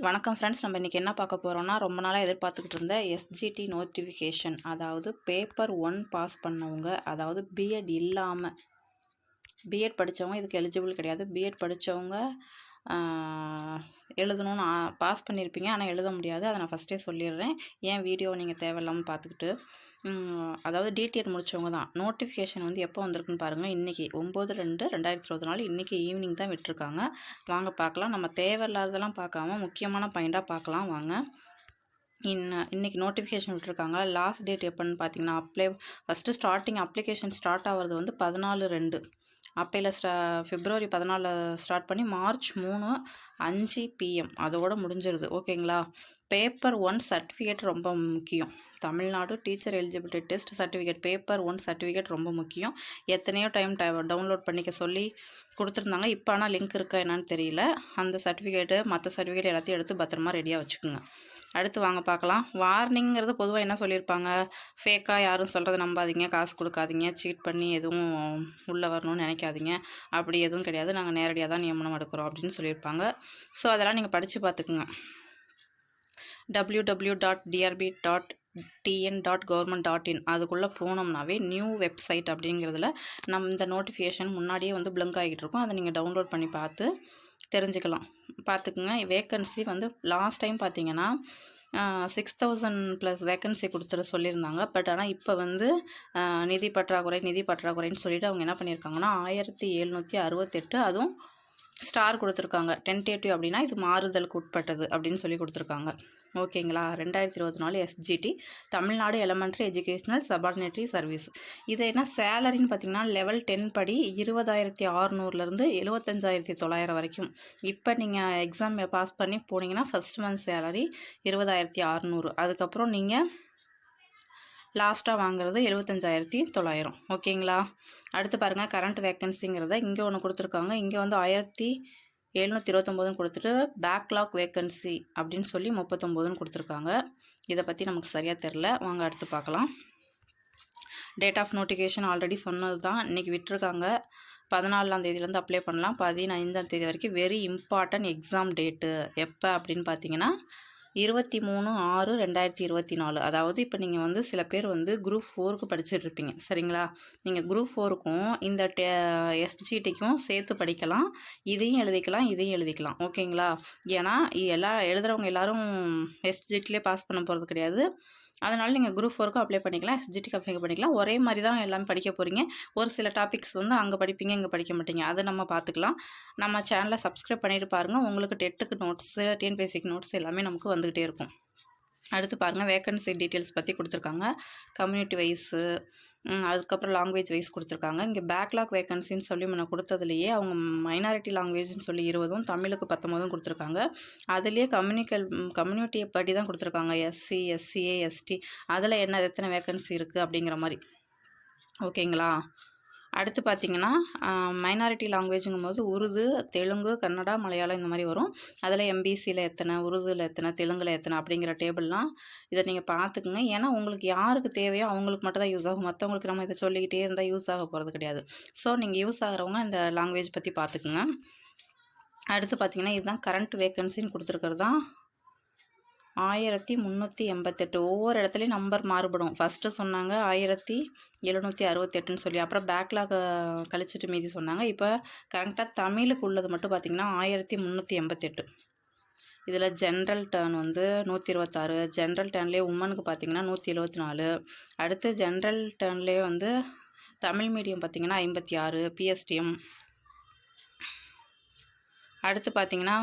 வணக்கம் ஃப்ரெண்ட்ஸ். நம்ம இன்றைக்கி என்ன பார்க்க போகிறோம்னா, ரொம்ப நாளாக எதிர்பார்த்துக்கிட்டு இருந்த எஸ்ஜிடி நோட்டிஃபிகேஷன். அதாவது பேப்பர் 1 பாஸ் பண்ணவங்க, அதாவது பிஎட் இல்லாமல் பிஎட் படித்தவங்க இதுக்கு எலிஜிபிள் கிடையாது. பிஎட் படித்தவங்க எழுதணும்னு பாஸ் பண்ணியிருப்பீங்க, ஆனால் எழுத முடியாது. அதை நான் ஃபஸ்ட்டே சொல்லிடுறேன். ஏன் வீடியோ நீங்கள் தேவையில்லாமல் பார்த்துக்கிட்டு, அதாவது டிடிஎட் முடித்தவங்க தான். நோட்டிஃபிகேஷன் வந்து எப்போ வந்திருக்குன்னு பாருங்கள். இன்றைக்கி 9/2/2024 இன்றைக்கி ஈவினிங் தான் விட்டுருக்காங்க. வாங்க பார்க்கலாம். நம்ம தேவையில்லாததெல்லாம் பார்க்காம முக்கியமான பாயிண்ட்டாக பார்க்கலாம் வாங்க. இன்றைக்கி நோட்டிஃபிகேஷன் விட்டுருக்காங்க. லாஸ்ட் டேட் எப்போன்னு பார்த்தீங்கன்னா, ஃபஸ்ட்டு ஸ்டார்டிங் அப்ளிகேஷன் ஸ்டார்ட் ஆகிறது வந்து 14/2. அப்பையில் பிப்ரவரி 14 ஸ்டார்ட் பண்ணி March 3 5 PM அதோடு முடிஞ்சிருது. ஓகேங்களா? பேப்பர் 1 சர்டிஃபிகேட் ரொம்ப முக்கியம். Tamil Nadu teacher eligibility test certificate paper 1 certificate ரொம்ப முக்கியம். எத்தனையோ டைம் டவுன்லோட் பண்ணிக்க சொல்லி கொடுத்துருந்தாங்க. இப்போ ஆனால் லிங்க் இருக்கா என்னன்னு தெரியல. அந்த சர்டிஃபிகேட்டு மற்ற சர்டிஃபிகேட் எல்லாத்தையும் எடுத்து பத்திரமா ரெடியாக வச்சுக்கோங்க. அடுத்து வாங்க பார்க்கலாம். வார்னிங்கிறது பொதுவாக என்ன சொல்லியிருப்பாங்க, ஃபேக்காக யாரும் சொல்கிறத நம்பாதீங்க, காசு கொடுக்காதீங்க, சீட் பண்ணி எதுவும் உள்ளே வரணும்னு நினைக்காதீங்க, அப்படி எதுவும் கிடையாது, நாங்கள் நேரடியாக தான் நியமனம் எடுக்கிறோம் அப்படின்னு சொல்லியிருப்பாங்க. ஸோ அதெல்லாம் நீங்கள் படித்து பார்த்துக்குங்க. www.drb.tn.government.in அதுக்குள்ளே போனோம்னாவே நியூ வெப்சைட் அப்படிங்கிறதுல இந்த நோட்டிஃபிகேஷன் முன்னாடியே வந்து பிளிங்க் ஆகிட்டு இருக்கும். அதை நீங்கள் டவுன்லோட் பண்ணி பார்த்து தெரிஞ்சுக்கலாம். பார்த்துக்குங்க. வேக்கன்சி வந்து லாஸ்ட் டைம் பார்த்தீங்கன்னா 6,000+ வேக்கன்சி கொடுத்துட சொல்லியிருந்தாங்க. பட் ஆனால் இப்போ வந்து நிதி பற்றாக்குறைன்னு சொல்லிட்டு அவங்க என்ன பண்ணியிருக்காங்கன்னா 1768, அதுவும் ஸ்டார் கொடுத்துருக்காங்க. டென்டேட்டிவ் அப்படின்னா இது மாறுதலுக்கு உட்பட்டது அப்படின்னு சொல்லி கொடுத்துருக்காங்க. ஓகேங்களா? 2024 SGT Tamil Nadu elementary educational subordinate service. இது என்ன சேலரின்னு பார்த்தீங்கன்னா, லெவல் 10 படி 20,600லேருந்து 75,900 வரைக்கும். இப்போ நீங்கள் எக்ஸாம் பாஸ் பண்ணி போனீங்கன்னா ஃபஸ்ட் மந்த் சேலரி 20,600. அதுக்கப்புறம் நீங்கள் லாஸ்ட்டாக வாங்குறது 75,900. ஓகேங்களா? அடுத்து பாருங்கள், கரண்ட் வேக்கன்சிங்கிறத இங்கே ஒன்று கொடுத்துருக்காங்க. இங்கே வந்து 1,729 கொடுத்துட்டு பேக்லாக் வேக்கன்சி அப்படின்னு சொல்லி 39 கொடுத்துருக்காங்க. இதை பற்றி நமக்கு சரியாக தெரில. வாங்க அடுத்து பார்க்கலாம். டேட் ஆஃப் நோட்டிஃபிகேஷன் ஆல்ரெடி சொன்னது தான். இன்றைக்கி விட்டுருக்காங்க. 14ஆம் தேதியிலேருந்து அப்ளை பண்ணலாம். 15ஆம் தேதி வரைக்கும். வெரி இம்பார்ட்டன்ட் எக்ஸாம் டேட்டு எப்போ அப்படின்னு பார்த்தீங்கன்னா 23/6/2024. அதாவது இப்போ நீங்கள் வந்து சில பேர் வந்து குரூப் 4க்கு படிச்சுட்ருப்பீங்க, சரிங்களா? நீங்கள் குரூப் 4க்கும் இந்த எஸ்ஜிடிக்கும் சேர்த்து படிக்கலாம். இதையும் எழுதிக்கலாம். ஓகேங்களா? ஏன்னா எழுதுகிறவங்க எல்லாரும் எஸ்ஜிடிலே பாஸ் பண்ண போகிறது கிடையாது. அதனால் நீங்கள் குரூப் 4க்கும் அப்ளை பண்ணிக்கலாம், எஸ்ஜிடிக்கு அப்ளை பண்ணிக்கலாம். ஒரே மாதிரி தான் எல்லாமே படிக்க போகிறீங்க. ஒரு சில டாபிக்ஸ் வந்து அங்கே படிப்பீங்க, இங்கே படிக்க மாட்டீங்க. அதை நம்ம பார்த்துக்கலாம். நம்ம சேனலை சப்ஸ்கிரைப் பண்ணிட்டு பாருங்கள். உங்களுக்கு டெட்டுக்கு நோட்ஸு, டிஎன்பிஎஸ்சிக்கு நோட்ஸ் எல்லாமே நமக்கு வந்துக்கிட்டே இருக்கும். அடுத்து பாருங்கள், வேக்கன்சி டீட்டெயில்ஸ் பற்றி கொடுத்துருக்காங்க. கம்யூனிட்டி வைஸு, அதுக்கப்புறம் லாங்குவேஜ் வைஸ் கொடுத்துருக்காங்க. இங்கே பேக்லாக் வேக்கன்சின்னு சொல்லி முன்ன கொடுத்ததுலேயே அவங்க மைனாரிட்டி லாங்குவேஜ்னு சொல்லி 20, தமிழுக்கு 19 கொடுத்துருக்காங்க. அதுலேயே கம்யூனிட்டியை படி தான் கொடுத்துருக்காங்க. எஸ்சி, எஸ்சிஏ, எஸ்டி அதில் எத்தனை வேக்கன்சி இருக்குது அப்படிங்கிற மாதிரி. ஓகேங்களா? அடுத்து பார்த்திங்கன்னா, மைனாரிட்டி லாங்குவேஜுங்கும் போது உருது, தெலுங்கு, கன்னடா, மலையாளம் இந்த மாதிரி வரும். அதில் எம்பிசியில் எத்தனை, உருதுவில் எத்தனை, தெலுங்கில் எத்தனை அப்படிங்கிற டேபிள்லாம் இதை நீங்கள் பார்த்துக்குங்க. ஏன்னா உங்களுக்கு யாருக்கு தேவையோ அவங்களுக்கு மட்டும் தான் யூஸ் ஆகும். மற்றவங்களுக்கு நம்ம இதை சொல்லிக்கிட்டே இருந்தால் யூஸ் ஆக போகிறது கிடையாது. ஸோ நீங்கள் யூஸ் ஆகிறவங்க இந்த லாங்குவேஜ் பற்றி பார்த்துக்குங்க. அடுத்து பார்த்திங்கன்னா, இதுதான் கரண்ட் வேக்கன்சின்னு கொடுத்துருக்கிறது தான் 1388. ஒவ்வொரு இடத்துலையும் நம்பர் மாறுபடும். ஃபஸ்ட்டு சொன்னாங்க 1768ன்னு சொல்லி, அப்புறம் பேக்லாக் கழிச்சிட்டு மீதி சொன்னாங்க. இப்போ கரெக்டாக தமிழுக்கு உள்ளது மட்டும் பார்த்திங்கன்னா 1388. இதில் ஜென்ரல் டர்ன் வந்து 126. ஜென்ரல் டர்ன்லேயே உமனுக்கு பார்த்திங்கன்னா 174. அடுத்து ஜென்ரல் டர்ன்லேயே வந்து தமிழ் மீடியம் பார்த்திங்கன்னா 56 பிஎஸ்டிஎம். அடுத்து பார்த்திங்கன்னா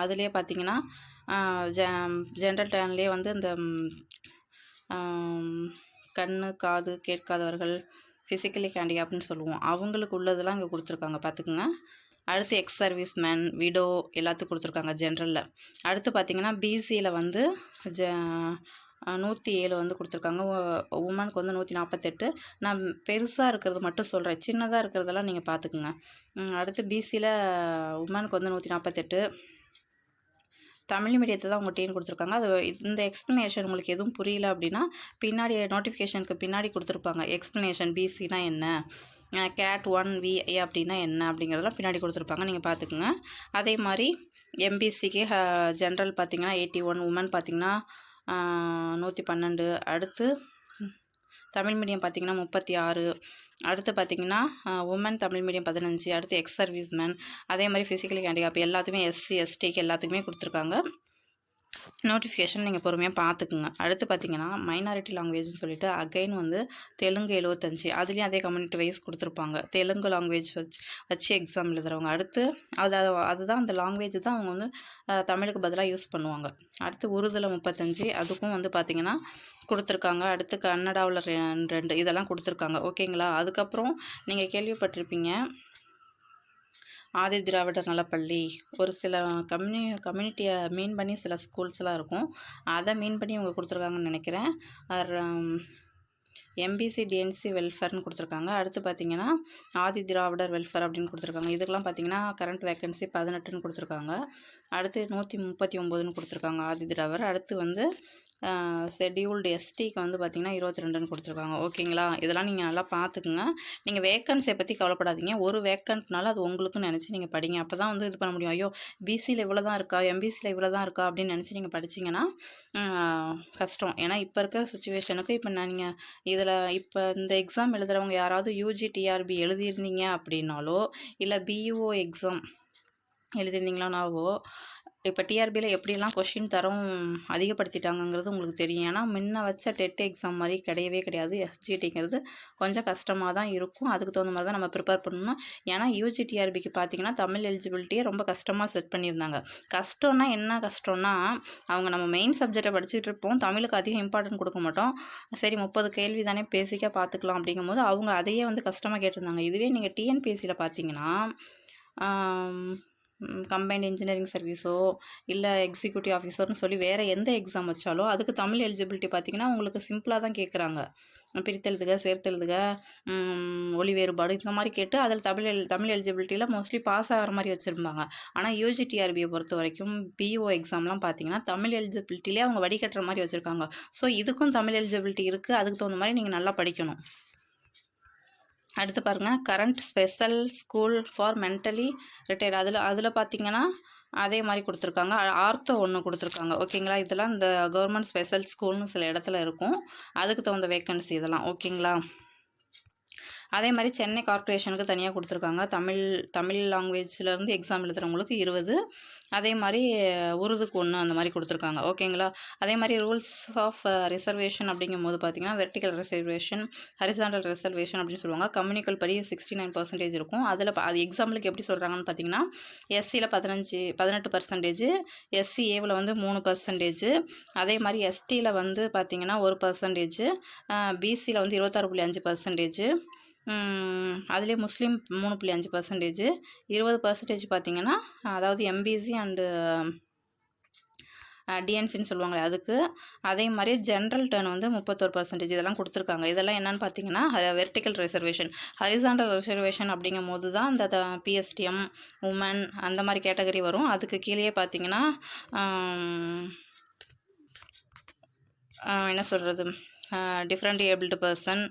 அதுலேயே பார்த்திங்கன்னா ஜென்ரல் டர்ன்லேயே வந்து இந்த கண்ணு காது கேட்காதவர்கள், ஃபிசிக்கலி ஹேண்டிகேப்னு சொல்லுவோம், அவங்களுக்கு உள்ளதெல்லாம் இங்கே கொடுத்துருக்காங்க, பார்த்துக்குங்க. அடுத்து எக்ஸ் சர்வீஸ் மேன், விடோ எல்லாத்துக்கும் கொடுத்துருக்காங்க ஜென்ரலில். அடுத்து பார்த்திங்கன்னா பிசியில் வந்து 107 வந்து கொடுத்துருக்காங்க. உமனுக்கு வந்து 148. நான் பெருசாக இருக்கிறது மட்டும் சொல்கிறேன், சின்னதாக இருக்கிறதெல்லாம் நீங்கள் பார்த்துக்குங்க. அடுத்து பிசியில் உமனுக்கு வந்து 148. தமிழ் மீடியத்தை தான் உங்கள் டீன் கொடுத்துருக்காங்க. அது இந்த எக்ஸ்ப்ளனேஷன் உங்களுக்கு எதுவும் புரியல அப்படின்னா பின்னாடி நோட்டிஃபிகேஷனுக்கு பின்னாடி கொடுத்துருப்பாங்க எக்ஸ்ப்ளனேஷன். பிசினா என்ன, கேட் 1 VI அப்படின்னா என்ன அப்படிங்கிறதெல்லாம் பின்னாடி கொடுத்துருப்பாங்க, நீங்கள் பார்த்துக்குங்க. அதே மாதிரி எம்பிசிக்கு ஜென்ரல் பார்த்திங்கன்னா 81, உமன் பார்த்திங்கன்னா 112. அடுத்து தமிழ் மீடியம் பார்த்திங்கன்னா 36. அடுத்து பார்த்திங்கன்னா உமன் தமிழ் மீடியம் 15. அடுத்து எக்ஸ் சர்வீஸ்மேன், அதே மாதிரி ஃபிசிக்கலி ஹேண்டிகேப் எல்லாத்துக்குமே எஸ்சி எஸ்டிக்கு எல்லாத்துக்குமே கொடுத்துருக்காங்க. நோட்டிஃபிகேஷன் நீங்கள் பொறுமையாக பார்த்துக்குங்க. அடுத்து பார்த்தீங்கன்னா மைனாரிட்டி லாங்குவேஜ்னு சொல்லிட்டு அகைன் வந்து தெலுங்கு 75, அதுலேயும் அதே கம்யூனிட்டி வைஸ் கொடுத்துருப்பாங்க. தெலுங்கு லாங்குவேஜ் வச்சு எக்ஸாம் எழுதுறவங்க. அடுத்து அதுதான் அந்த லாங்குவேஜ் தான் அவங்க வந்து தமிழுக்கு பதிலாக யூஸ் பண்ணுவாங்க. அடுத்து உருதுல 35, அதுக்கும் வந்து பார்த்திங்கன்னா கொடுத்துருக்காங்க. அடுத்து கன்னடாவில் 2 இதெல்லாம் கொடுத்துருக்காங்க. ஓகேங்களா. அதுக்கப்புறம் நீங்கள் கேள்விப்பட்டிருப்பீங்க ஆதி திராவிடர் நலப்பள்ளி, ஒரு சில கம்யூனிட்டியை மீன் பண்ணி சில ஸ்கூல்ஸ்லாம் இருக்கும், அதை மீன் பண்ணி இவங்க கொடுத்துருக்காங்கன்னு நினைக்கிறேன். எம்பிசி டிஎன்சி வெல்ஃபேர்னு கொடுத்துருக்காங்க. அடுத்து பார்த்திங்கன்னா ஆதி திராவிடர் வெல்ஃபேர் அப்படின்னு கொடுத்துருக்காங்க. இதுக்கெல்லாம் பார்த்திங்கன்னா கரண்ட் வேக்கன்சி 18ன்னு கொடுத்துருக்காங்க. அடுத்து 139ன்னு கொடுத்துருக்காங்க ஆதி திராவிடர். அடுத்து வந்து ஷெட்யூல்டு எஸ்டிக்கு வந்து பார்த்திங்கன்னா 22ன்னு கொடுத்துருக்காங்க. ஓகேங்களா. இதெல்லாம் நீங்கள் நல்லா பார்த்துக்குங்க. நீங்கள் வேக்கன்சியை பற்றி கவலைப்படாதீங்க. ஒரு வேக்கன்ட்னால அது உங்களுக்குன்னு நினச்சி நீங்கள் படிங்க. அப்போ தான் வந்து இது பண்ண முடியும். ஐயோ பிசியில் இவ்வளோ தான் இருக்கா, எம்பிசியில் இவ்வளோ தான் இருக்கா அப்படின்னு நினச்சி நீங்கள் படிச்சிங்கன்னா கஷ்டம். ஏன்னா இப்போ இருக்க சுச்சுவேஷனுக்கு இப்போ நீங்கள் இதில் இப்போ இந்த எக்ஸாம் எழுதுகிறவங்க யாராவது யூஜி டிஆர்பி எழுதியிருந்தீங்க அப்படின்னாலோ இல்லை பிஇஓ எக்ஸாம் எழுதியிருந்தீங்களானாவோ இப்போ டிஆர்பியில் எப்படிலாம் கொஷின் தரம் அதிகப்படுத்திட்டாங்கங்கிறது உங்களுக்கு தெரியும். ஏன்னா முன்ன வச்ச டெட் எக்ஸாம் மாதிரி கிடையவே கிடையாது. எஸ்ஜிடிங்கிறது கொஞ்சம் கஷ்டமாக தான் இருக்கும். அதுக்கு தகுந்த மாதிரி தான் நம்ம ப்ரிப்பேர் பண்ணணும். ஏன்னா யூஜி டிஆர்பிக்கு பார்த்திங்கன்னா தமிழ் எலிஜிபிலிட்டியே ரொம்ப கஷ்டமாக செட் பண்ணியிருந்தாங்க. கஷ்டம்னா என்ன கஷ்டம்னா, அவங்க நம்ம மெயின் சப்ஜெக்டை படிச்சுட்டு இருப்போம், தமிழுக்கு அதிகம் இம்பார்ட்டன்ட் கொடுக்க மாட்டோம். சரி 30 கேள்வி தானே பேசிக்காக பார்த்துக்கலாம் அப்படிங்கும்போது அவங்க அதையே வந்து கஷ்டமாக கேட்டிருந்தாங்க. இதுவே நீங்கள் டிஎன்பிஎஸ்சியில் பார்த்தீங்கன்னா கம்பைன்ட் இன்ஜினியரிங் சர்வீஸோ இல்லை எக்ஸிக்யூட்டிவ் ஆஃபீஸர்னு சொல்லி வேறு எந்த எக்ஸாம் வச்சாலோ அதுக்கு தமிழ் எலிஜிபிலிட்டி பார்த்திங்கன்னா உங்களுக்கு சிம்பிளாக தான் கேட்குறாங்க. பிரித்தெழுதுக, சேர்த்தெழுதுக, ஒளி வேறுபாடு இந்த மாதிரி கேட்டு அதில் தமிழ் எலிஜிபிலிட்டியில் மோஸ்ட்லி பாஸ் ஆகிற மாதிரி வச்சுருப்பாங்க. ஆனால் யூஜிடிஆர்பியை பொறுத்த வரைக்கும் பிஓ எக்ஸாம்லாம் பார்த்திங்கன்னா தமிழ் எலிஜிபிலிட்டிலே அவங்க வடிகட்டுற மாதிரி வச்சுருக்காங்க. ஸோ இதுக்கும் தமிழ் எலிஜிபிலிட்டி இருக்குது. அதுக்கு தகுந்த மாதிரி நீங்கள் நல்லா படிக்கணும். அடுத்து பாருங்கள் current special school for mentally retired, அதில் பார்த்திங்கன்னா அதே மாதிரி கொடுத்துருக்காங்க. ஆர்த்தோ ஒன்று கொடுத்துருக்காங்க. ஓகேங்களா. இதெல்லாம் இந்த கவர்மெண்ட் ஸ்பெஷல் ஸ்கூல்னு சில இடத்துல இருக்கும், அதுக்கு தகுந்த வேக்கன்சி இதெல்லாம். ஓகேங்களா. அதே மாதிரி சென்னை கார்ப்பரேஷனுக்கு தனியாக கொடுத்துருக்காங்க. தமிழ் லாங்குவேஜ்லேருந்து எக்ஸாம் எழுதுகிறவங்களுக்கு 20, அதே மாதிரி உருதுக்கு 1 அந்த மாதிரி கொடுத்துருக்காங்க. ஓகேங்களா. அதே மாதிரி ரூல்ஸ் ஆஃப் ரிசர்வேஷன் அப்படிங்கும்போது பார்த்திங்கன்னா வெர்டிக்கல் ரிசர்வேஷன், ஹரிசாண்டல் ரிசர்வேஷன் அப்படின்னு சொல்லுவாங்க. கம்யூனிக்கல் படி 69% இருக்கும். அதில் அது எக்ஸாம்பிளுக்கு எப்படி சொல்கிறாங்கன்னு பார்த்திங்கன்னா எஸ்சியில் 18%, எஸ்சிஏவில் வந்து 3%, அதே மாதிரி எஸ்டியில் வந்து பார்த்திங்கன்னா 1%, பிசியில் வந்து 26.5%, அதுலேயே முஸ்லீம் 3.5%, 20% பார்த்திங்கன்னா அதாவது எம்பிசி அண்டு டிஎன்சின்னு சொல்லுவாங்களே அதுக்கு. அதே மாதிரி ஜென்ரல் டர்ன் வந்து 31%. இதெல்லாம் கொடுத்துருக்காங்க. இதெல்லாம் என்னென்னு பார்த்தீங்கன்னா வெர்டிக்கல் ரிசர்வேஷன். ஹரிசாண்டல் ரிசர்வேஷன் அப்படிங்கும் போது தான் இந்த பிஎஸ்டிஎம், உமன் அந்த மாதிரி கேட்டகரி வரும். அதுக்கு கீழே பார்த்தீங்கன்னா என்ன சொல்கிறது, டிஃப்ரெண்ட் ஏபிள்டு பர்சன்,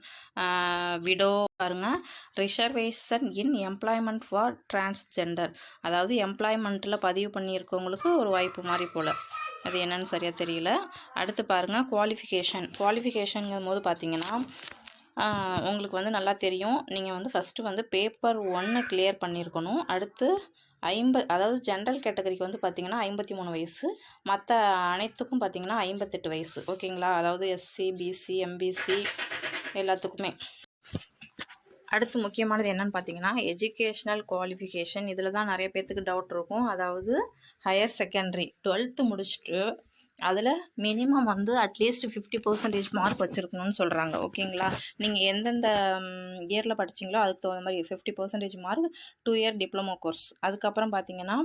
விடோ பாருங்க. Reservation in employment for transgender, அதாவது எம்ப்ளாய்மெண்ட்டில் பதிவு பண்ணியிருக்கவங்களுக்கு ஒரு வாய்ப்பு மாதிரி போல், அது என்னன்னு சரியாக தெரியல. அடுத்து பாருங்கள் குவாலிஃபிகேஷனுங்கும் போது பார்த்தீங்கன்னா உங்களுக்கு வந்து நல்லா தெரியும். நீங்கள் வந்து ஃபஸ்ட்டு வந்து பேப்பர் 1 கிளியர் பண்ணியிருக்கணும். அடுத்து அதாவது ஜென்ரல் கேட்டகரிக்கு வந்து பார்த்திங்கன்னா 53 வயசு, மற்ற அனைத்துக்கும் பார்த்திங்கன்னா 58 வயசு. ஓகேங்களா. அதாவது எஸ்சி, பிசி, எம்பிசி எல்லாத்துக்குமே. அடுத்து முக்கியமானது என்னென்னு பார்த்தீங்கன்னா எஜுகேஷ்னல் குவாலிஃபிகேஷன். இதில் தான் நிறைய பேர்த்துக்கு டவுட் இருக்கும். அதாவது ஹையர் செகண்டரி 12th முடிச்சுட்டு அதில் மினிமம் வந்து அட்லீஸ்ட் 50% மார்க் வச்சுருக்கணும்னு சொல்கிறாங்க. ஓகேங்களா. நீங்கள் எந்தெந்த இயரில் படிச்சிங்களோ அதுக்கு தகுந்த மாதிரி 50% மார்க், 2 இயர் டிப்ளமோ கோர்ஸ். அதுக்கப்புறம் பார்த்தீங்கன்னா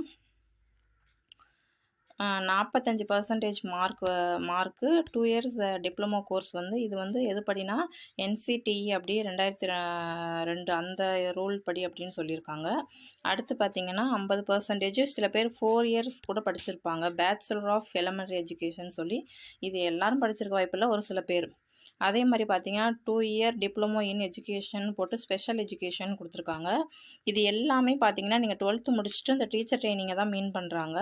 45% மார்க்கு 2 இயர்ஸ் டிப்ளமோ கோர்ஸ். வந்து இது வந்து எது படினா என்சிடிஇ அப்படி 2002 அந்த ரூல் படி அப்படின்னு சொல்லியிருக்காங்க. அடுத்து பார்த்திங்கன்னா 50%, சில பேர் 4 இயர்ஸ் கூட படிச்சிருப்பாங்க, பேச்சுலர் ஆஃப் எலிமெண்ட்ரி எஜுகேஷன் சொல்லி. இது எல்லாரும் படிச்சிருக்க வாய்ப்பில்லை, ஒரு சில பேர். அதே மாதிரி பார்த்தீங்கன்னா 2 இயர் டிப்ளமோ இன் எஜுகேஷன் போட்டு ஸ்பெஷல் எஜுகேஷன் கொடுத்துருக்காங்க. இது எல்லாமே பார்த்தீங்கன்னா நீங்கள் 12th முடிச்சுட்டு இந்த டீச்சர் ட்ரைனிங்கை தான் மீன் பண்ணுறாங்க.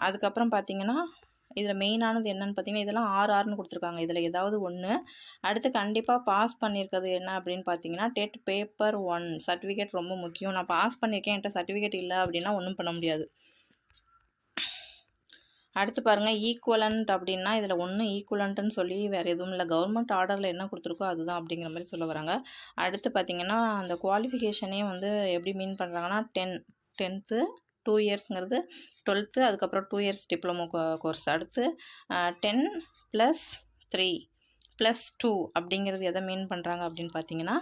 அதுக்கப்புறம் பார்த்தீங்கன்னா இதில் மெயினானது என்னென்னு பார்த்தீங்கன்னா இதெல்லாம் 6 கொடுத்துருக்காங்க. இதில் ஏதாவது ஒன்று. அடுத்து கண்டிப்பாக பாஸ் பண்ணியிருக்கிறது என்ன அப்படின்னு பார்த்தீங்கன்னா டெட் பேப்பர் 1 சர்டிஃபிகேட் ரொம்ப முக்கியம். நான் பாஸ் பண்ணியிருக்கேன், என்கிட்ட சர்டிஃபிகேட் இல்லை அப்படின்னா ஒன்றும் பண்ண முடியாது. அடுத்து பாருங்கள் ஈக்குவலண்ட் அப்படின்னா இதில் ஒன்று ஈக்குவலண்ட்டுன்னு சொல்லி வேறு எதுவும் இல்லை, கவர்மெண்ட் ஆர்டரில் என்ன கொடுத்துருக்கோ அதுதான் அப்படிங்கிற மாதிரி சொல்ல வராங்க. அடுத்து பார்த்திங்கன்னா அந்த குவாலிஃபிகேஷனே வந்து எப்படி மீன் பண்ணுறாங்கன்னா 10th 2 இயர்ஸுங்கிறது 12th, அதுக்கப்புறம் 2 இயர்ஸ் டிப்ளமோ கோர்ஸ். அடுத்து 10 + 3 + 2 அப்படிங்கிறது எதை மீன் பண்ணுறாங்க அப்படின்னு பார்த்தீங்கன்னா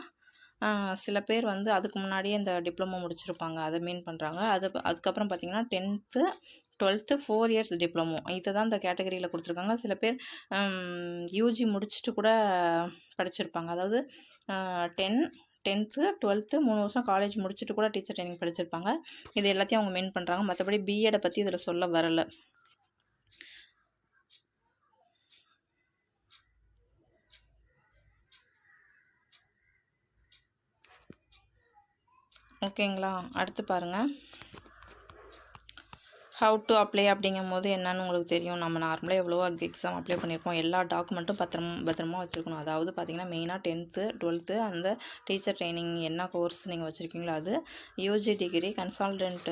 சில பேர் வந்து அதுக்கு முன்னாடியே இந்த டிப்ளமோ முடிச்சிருப்பாங்க, அதை மீன் பண்ணுறாங்க. அதுக்கப்புறம் பார்த்திங்கன்னா 10th 12th 4 இயர்ஸ் டிப்ளமோ இதை தான் இந்த கேட்டகரியில் கொடுத்துருக்காங்க. சில பேர் யூஜி முடிச்சுட்டு கூட படிச்சிருப்பாங்க. அதாவது 10th 12th 3 வருஷம் காலேஜ் முடிச்சுட்டு கூட டீச்சர் ட்ரைனிங் படிச்சிருப்பாங்க. இது எல்லாத்தையும் அவங்க மீன் பண்ணுறாங்க. மற்றபடி பிஎடை பற்றி இதில் சொல்ல வரலை. ஓகேங்களா? அடுத்து பாருங்கள் ஹவு டு அப்ளை அப்படிங்கும் போது என்னன்னு உங்களுக்கு தெரியும். நம்ம நார்மலாக எவ்வளோ எக்ஸாம் அப்ளை பண்ணியிருக்கோம், எல்லா டாக்குமெண்ட்டும் பத்திரமா வச்சுருக்கணும். அதாவது பார்த்திங்கன்னா மெயினாக 10th 12th அந்த டீச்சர் ட்ரைனிங் என்ன கோர்ஸ் நீங்கள் வச்சுருக்கீங்களோ அது, UG degree, consultant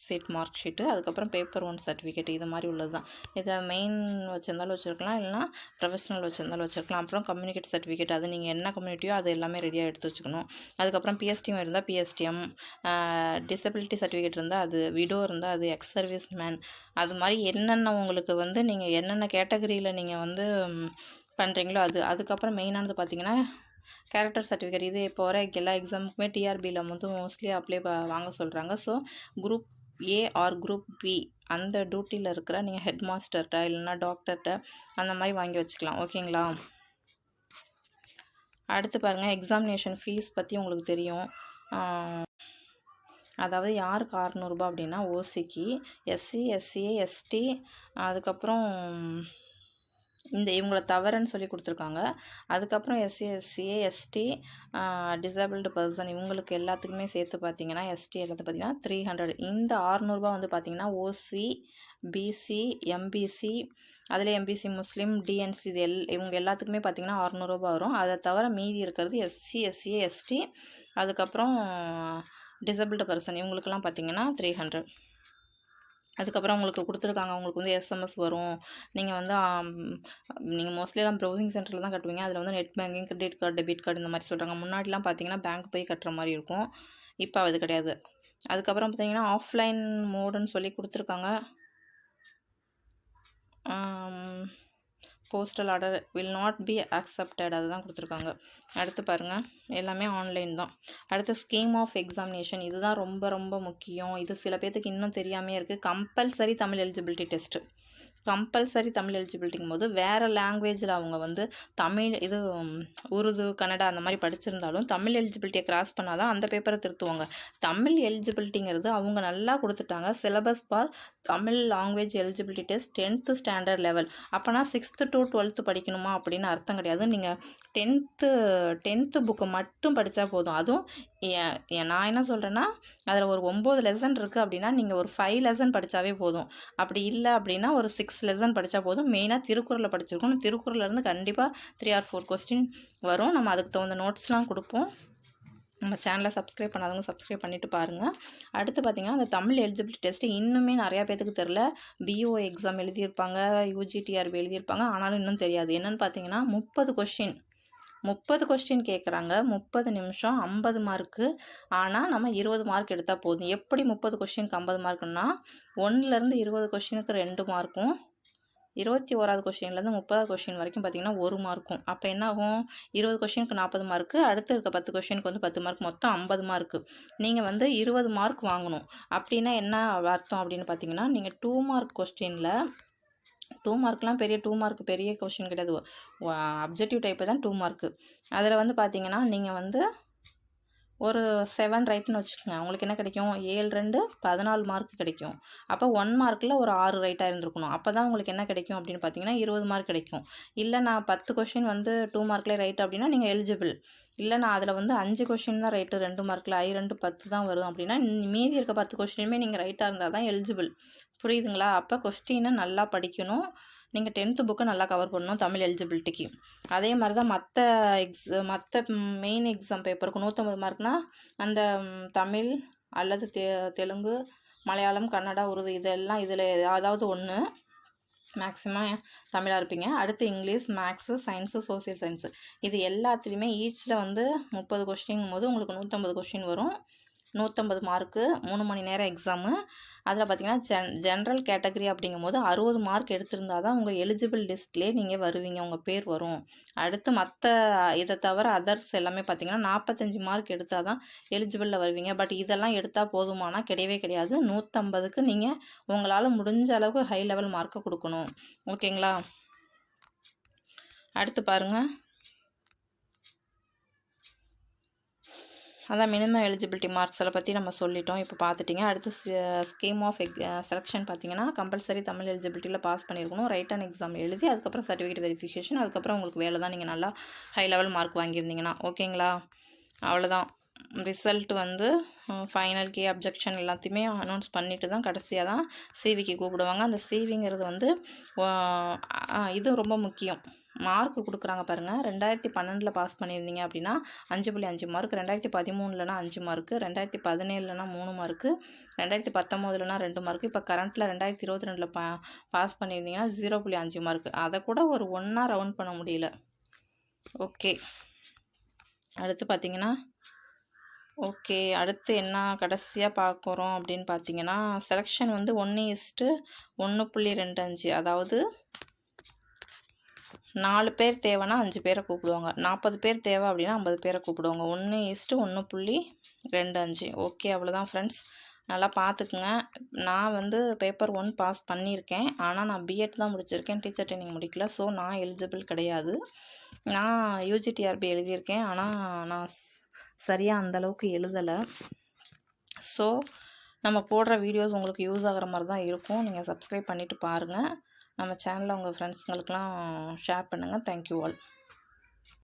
seat mark sheet, அதுக்கப்புறம் பேப்பர் 1 சர்டிஃபிகேட், இது மாதிரி உள்ளது தான். இதை மெயின் வச்சுருந்தாலும் வச்சுருக்கலாம், இல்லைனா ப்ரொஃபஷனல் வச்சுருந்தாலும் வச்சுருக்கலாம். அப்புறம் கம்யூனிகேட் சர்டிஃபிகேட், அது நீங்கள் என்ன கம்யூனிட்டியோ அது எல்லாமே ரெடியாக எடுத்து வச்சுக்கணும். அதுக்கப்புறம் பிஎஸ்டிஎம் இருந்தால் பிஎஸ்டிஎம், டிசபிலிட்டி சர்டிஃபிகேட் இருந்தால் அது, விடோ இருந்தால் அது, எக்ஸ் சர்வீஸ் மேன், அது மாதிரி என்னென்ன உங்களுக்கு வந்து நீங்கள் என்னென்ன கேட்டகரியில் நீங்கள் வந்து பண்ணுறீங்களோ அது. அதுக்கப்புறம் மெயினானது பார்த்தீங்கன்னா கேரக்டர் சர்டிஃபிகேட். இது இப்போ வர எல்லா எக்ஸாமுக்குமே டிஆர்பியில் வந்து மோஸ்ட்லி அப்ளை வாங்க சொல்கிறாங்க. So group A or group B அந்த டியூட்டியில் இருக்கிற நீங்கள் ஹெட் மாஸ்டர்கிட்ட இல்லைன்னா டாக்டர்கிட்ட அந்த மாதிரி வாங்கி வச்சுக்கலாம். ஓகேங்களா? அடுத்து பாருங்கள் எக்ஸாமினேஷன் ஃபீஸ் பற்றி உங்களுக்கு தெரியும். அதாவது யாருக்கு 600 அப்படின்னா ஓசிக்கு, எஸ்சி எஸ்சிஏ எஸ்டி, அதுக்கப்புறம் இவங்களை தவறுன்னு சொல்லி கொடுத்துருக்காங்க. அதுக்கப்புறம் SC SCA ST, disabled person, இவங்களுக்கு எல்லாத்துக்குமே சேர்த்து பார்த்தீங்கன்னா எஸ்டி எல்லாத்தையும் பார்த்தீங்கன்னா 300. இந்த 600 வந்து பார்த்தீங்கன்னா ஓசி, பிசி, எம்பிசி, அதில் எம்பிசி முஸ்லீம், டிஎன்சி, இது இவங்க எல்லாத்துக்குமே பார்த்தீங்கன்னா 600 வரும். அதை தவிர மீதி இருக்கிறது எஸ்சி எஸ்சிஏ எஸ்டி, அதுக்கப்புறம் டிசபிள்டு பர்சன், இவங்களுக்கெல்லாம் பார்த்தீங்கன்னா 300. அதுக்கப்புறம் உங்களுக்கு கொடுத்துருக்காங்க, உங்களுக்கு வந்து எஸ்எம்எஸ் வரும். நீங்கள் வந்து நீங்கள் மோஸ்ட்லியெல்லாம் ப்ரௌசிங் சென்டரில் தான் கட்டுவீங்க. அதில் வந்து net banking, credit card, debit card இந்த மாதிரி சொல்கிறாங்க. முன்னாடிலாம் பார்த்தீங்கன்னா பேங்க் போய் கட்டுற மாதிரி இருக்கும், இப்போ அது கிடையாது. அதுக்கப்புறம் பார்த்தீங்கன்னா ஆஃப்லைன் மோடுன்னு சொல்லி கொடுத்துருக்காங்க. Postal order will not be accepted, அதுதான் கொடுத்துருக்காங்க. அடுத்து பாருங்கள் எல்லாமே ஆன்லைன் தான். அடுத்து ஸ்கீம் ஆஃப் எக்ஸாமினேஷன், இதுதான் ரொம்ப ரொம்ப முக்கியம். இது சில பேர்த்துக்கு இன்னும் தெரியாமே இருக்குது. Compulsory Tamil eligibility test. Compulsory Tamil எலிஜிபிலிட்டிங்கும் போது வேறு லாங்குவேஜில் அவங்க வந்து தமிழ் இது உருது, கன்னடா அந்த மாதிரி படிச்சிருந்தாலும் தமிழ் எலிஜிபிலிட்டியை கிராஸ் பண்ணால் தான் அந்த பேப்பரை திருத்துவாங்க. தமிழ் எலிஜிபிலிட்டிங்கிறது அவங்க நல்லா கொடுத்துட்டாங்க. Syllabus for Tamil language eligibility test 10th standard level. அப்போனா 6th to 12th படிக்கணுமா அப்படின்னு அர்த்தம் கிடையாது. நீங்கள் 10th புக்கு மட்டும் படித்தா போதும். அதுவும் நான் என்ன சொல்கிறேன்னா அதில் ஒரு 9 லெசன் இருக்குது அப்படின்னா நீங்கள் ஒரு 5 லெசன் படித்தாவே போதும். அப்படி இல்லை அப்படின்னா ஒரு 6 லெசன் படித்தா போதும். மெயினாக திருக்குறளை படிச்சிருக்கணும். திருக்குறள்லேருந்து கண்டிப்பாக 3 or 4 கொஸ்டின் வரும். நம்ம அதுக்கு தகுந்த நோட்ஸ்லாம் கொடுப்போம். நம்ம சேனலை சப்ஸ்கிரைப் பண்ணாதவங்க சப்ஸ்கிரைப் பண்ணிவிட்டு பாருங்கள். அடுத்து பார்த்திங்கன்னா அந்த தமிழ் எலிஜிபிலிட்டி டெஸ்ட்டு இன்னுமே நிறையா பேத்துக்கு தெரில. பிஓ எக்ஸாம் எழுதியிருப்பாங்க, யூஜிடிஆர்பி எழுதியிருப்பாங்க, ஆனாலும் இன்னும் தெரியாது. என்னென்னு பார்த்தீங்கன்னா 30 கொஸ்டின் கேட்குறாங்க. 30 நிமிஷம் 50 மார்க்கு. ஆனால் நம்ம 20 மார்க் எடுத்தால் போதும். எப்படி 30 கொஸ்டினுக்கு 50 மார்க்குன்னா 1லேருந்து 20 கொஸ்டினுக்கு 2 மார்க்கும், 21வது கொஸ்டின்லேருந்து 30வது கொஸ்டின் வரைக்கும் பார்த்திங்கன்னா 1 மார்க்கும். அப்போ என்ன ஆகும்? 20 கொஸ்டினுக்கு 40 மார்க்கு, அடுத்து இருக்க 10 கொஸ்டினுக்கு வந்து 10 மார்க், மொத்தம் 50 மார்க்கு. நீங்கள் வந்து 20 மார்க் வாங்கணும். அப்படின்னா என்ன அர்த்தம் அப்படின்னு பார்த்தீங்கன்னா நீங்கள் 2 மார்க் கொஸ்டினில் 2 மார்க்லாம் பெரிய 2 மார்க் பெரிய கொஸ்டின் கிடையாது. அப்ஜெக்டிவ் டைப்பு தான் 2 மார்க்கு. அதில் வந்து பார்த்தீங்கன்னா நீங்கள் வந்து ஒரு 7 ரைட்டுன்னு வச்சுக்கோங்க. உங்களுக்கு என்ன கிடைக்கும்? 7 2 14 மார்க் கிடைக்கும். அப்போ 1 மார்க்கில் ஒரு 6 ரைட்டாக இருந்திருக்கணும். அப்போ தான் உங்களுக்கு என்ன கிடைக்கும் அப்படின்னு பார்த்தீங்கன்னா 20 மார்க் கிடைக்கும். இல்லை நான் 10 கொஷின் வந்து 2 மார்க்லேயே ரைட் அப்படின்னா நீங்கள் எலிஜிபிள். இல்லை நான் அதில் வந்து 5 கொஷின் தான் ரைட்டு 2 மார்க்கில், 2 10 தான் வரும் அப்படின்னா மீதி இருக்க 10 கொஷினுமே நீங்கள் ரைட்டாக இருந்தால் தான் எலிஜிபிள். புரியுதுங்களா? அப்போ கொஸ்டினை நல்லா படிக்கணும். நீங்கள் 10th புக்கை நல்லா கவர் பண்ணணும் தமிழ் எலிஜிபிலிட்டிக்கு. அதே மாதிரி தான் மற்ற மெயின் எக்ஸாம் பேப்பருக்கு 150 மார்க்னா அந்த தமிழ் அல்லது தெலுங்கு, மலையாளம், கன்னடா, உருது இதெல்லாம் இதில் ஏதாவது ஒன்று மேக்ஸிமம் தமிழாக இருப்பீங்க. அடுத்து English, maths, science, social science இது எல்லாத்துலேயுமே ஈச்சில் வந்து 30 கொஸ்டின் போது உங்களுக்கு 150 கொஸ்டின் வரும். 150 மார்க்கு, 3 மணி நேரம் எக்ஸாமு. அதில் பார்த்தீங்கன்னா ஜென்ரல் கேட்டகரி அப்படிங்கும் போது 60 மார்க் எடுத்திருந்தால் தான் உங்கள் எலிஜிபிள் லிஸ்ட்லேயே நீங்கள் வருவீங்க, உங்கள் பேர் வரும். அடுத்து மற்ற இதை தவிர அதர்ஸ் எல்லாமே பார்த்தீங்கன்னா 45 மார்க் எடுத்தால் தான் எலிஜிபிளில் வருவீங்க. பட் இதெல்லாம் எடுத்தால் போதுமானா கிடையவே கிடையாது. 150க்கு நீங்கள் உங்களால் முடிஞ்ச அளவுக்கு ஹை லெவல் மார்க்கை கொடுக்கணும். ஓகேங்களா? அடுத்து பாருங்கள், அதான் மினிமம் எலிஜிபிலிட்டி மார்க்ஸில் பற்றி நம்ம சொல்லிட்டோம். இப்போ பார்த்துட்டிங்க. அடுத்து ஸ்கீம் ஆஃப் செலெக்ஷன் பார்த்தீங்கன்னா கம்பல்சரி தமிழ் எலிஜிபிலிட்டியில் பாஸ் பண்ணியிருக்கணும். ரைட்டன் எக்ஸாம் எழுதி அதுக்கப்புறம் சர்டிஃபிகேட் வெரிஃபிகேஷன், அதுக்கப்புறம் உங்களுக்கு வேலை தான். நீங்கள் நல்லா ஹை லெவல் மார்க் வாங்கியிருந்தீங்கன்னா ஓகேங்களா? அவ்வளோதான். ரிசல்ட் வந்து ஃபைனல் கே அப்ஜெக்ஷன் எல்லாத்தையுமே அனௌன்ஸ் பண்ணிவிட்டு தான் கடைசியாக தான் சிவிக்கு கூப்பிடுவாங்க. அந்த சிவிங்கிறது வந்து இது ரொம்ப முக்கியம். மார்க் கொடுக்குறாங்க பாருங்கள். 2012 பாஸ் பண்ணியிருந்தீங்க அப்படின்னா 5.5 மார்க், 2013 5 மார்க்கு, 2017 3 மார்க்கு, 2019 2 மார்க்கு, இப்போ கரண்ட்டில் 2022 பாஸ் பண்ணியிருந்தீங்கன்னா 0.5 மார்க்கு. அதை கூட ஒரு ஒன்றா ரவுண்ட் பண்ண முடியல. ஓகே, அடுத்து பார்த்தீங்கன்னா அடுத்து என்ன கடைசியாக பார்க்குறோம் அப்படின்னு பார்த்தீங்கன்னா செலெக்ஷன் வந்து 1:1.25, அதாவது 4 பேர் தேவைன்னா 5 பேரை கூப்பிடுவாங்க, 40 பேர் தேவை அப்படின்னா 50 பேரை கூப்பிடுவாங்க. 1:1.25. ஓகே, அவ்வளோதான் ஃப்ரெண்ட்ஸ். நல்லா பார்த்துக்குங்க. நான் வந்து பேப்பர் 1 பாஸ் பண்ணியிருக்கேன். ஆனால் நான் பிஎட் தான் முடிச்சிருக்கேன், டீச்சர் ட்ரைனிங் முடிக்கல. ஸோ நான் எலிஜிபிள் கிடையாது. நான் யூஜிடிஆர்பி எழுதியிருக்கேன், ஆனால் நான் சரியாக அந்தளவுக்கு எழுதலை. ஸோ நம்ம போடுற வீடியோஸ் உங்களுக்கு யூஸ் ஆகிற மாதிரி தான் இருக்கும். நீங்கள் சப்ஸ்கிரைப் பண்ணிவிட்டு பாருங்கள். நம்ம சேனலை உங்கள் ஃப்ரெண்ட்ஸுங்களுக்கெலாம் ஷேர் பண்ணுங்கள். Thank you all.